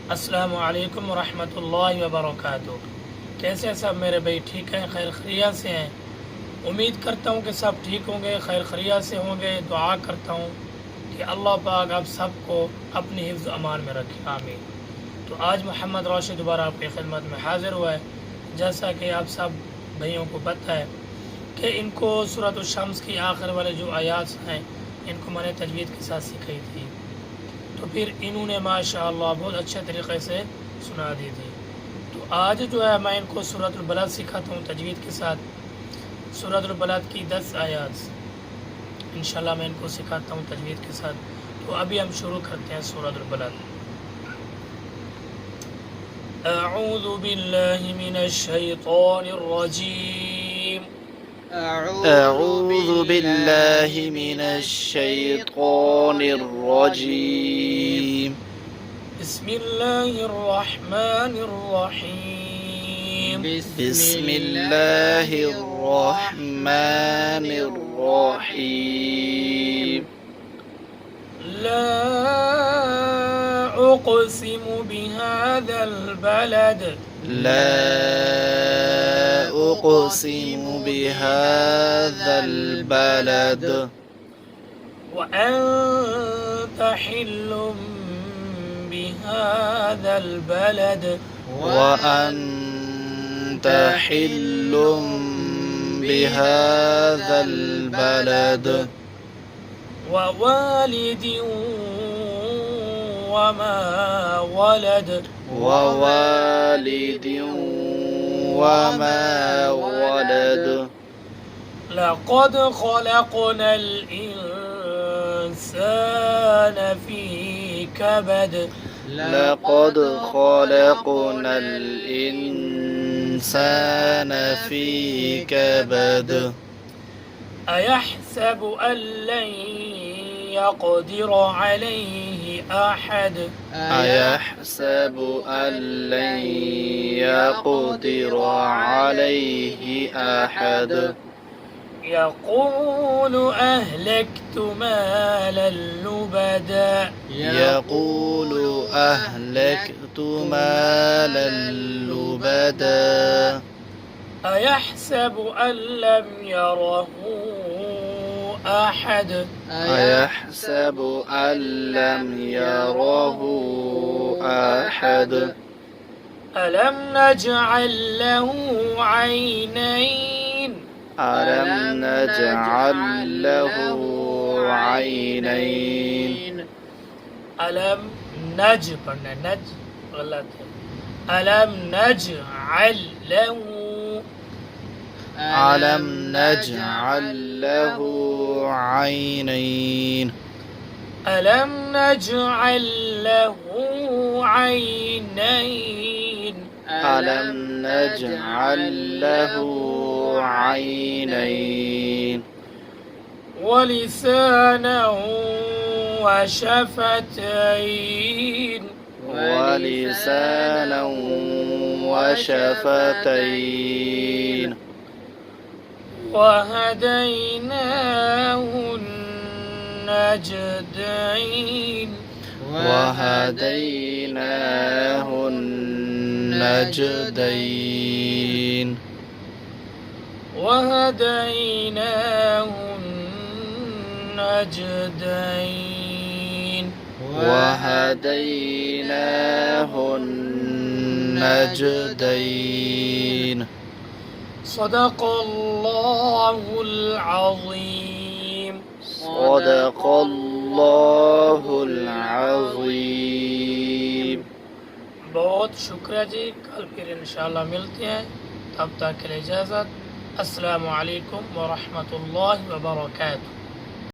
अस्सलामु अलैकुम वरहमतुल्लाहि वबरकातुहू। कैसे हैं सब मेरे भाई? ठीक हैं, खैर खैरियत से हैं। उम्मीद करता हूँ कि सब ठीक होंगे, खैर खैरियत से होंगे। दुआ करता हूँ कि अल्लाह पाक आप सबको अपनी हिफ्ज़ अमान में रखे, आमीन। तो आज मोहम्मद राशिद दोबारा आपकी खिदमत में हाज़िर हुआ है। जैसा कि आप सब भाइयों को पता है कि इनको सूरत शम्स की आखिर वाले जो आयात हैं इनको मैंने तजवीद के साथ सिखाई थी, तो फिर इन्होंने माशाअल्लाह बहुत अच्छे तरीक़े से सुना दी थी। तो आज जो है मैं इनको सूरतुल बलद सिखाता हूँ तजवीद के साथ। सूरतुल बलद की 10 आयात इंशाल्लाह मैं इनको सिखाता हूँ तजवीद के साथ। तो अभी हम शुरू करते हैं सूरतुल बलद। अऊज़ु बिल्लाहि मिनश शैतानिर रजीम। أعوذ بالله من الشيطان الرجيم बिस्मिल्लाहिर रहमानिर रहीम। بسم الله الرحمن الرحيم لا أقسم بهذا البلد لا أقسم بهذا البلد وأنت حل بهذا البلد وأنت حل بهذا البلد ووالد وما ولد ووالد وما ولد لقد خلقنا الإنسان في كبد لقد خلقنا الإنسان في كبد أيحسب أن لن يقدر عليه أحد أيحسب أن لن يقدر عليه أحد يقول أهلكت مالا لبدا يقول أهلكت مالا لبدا أيحسب أن لم يره أحد أيحسب أن لم يره أحد ألم نجعل له عينين ألم نجعل له عينين ألم نج पढ़ना नज गलत है। ألم نجعل له ألم نجعل له عينين ألم نجعل له عينين ألم نجعل له عينين ولسانا وشفتين ولسانا وشفتين وهديناه النجدين وهديناه النجدين وهديناه النجدين وهديناه النجدين صدق الله العظيم। صدق الله العظيم बहुत शुक्रिया जी। कल फिर इंशाल्लाह मिलते हैं, तब तक के लिए इजाज़त। अस्सलामु अलैकुम व रहमतुल्लाहि व बरकातुहू।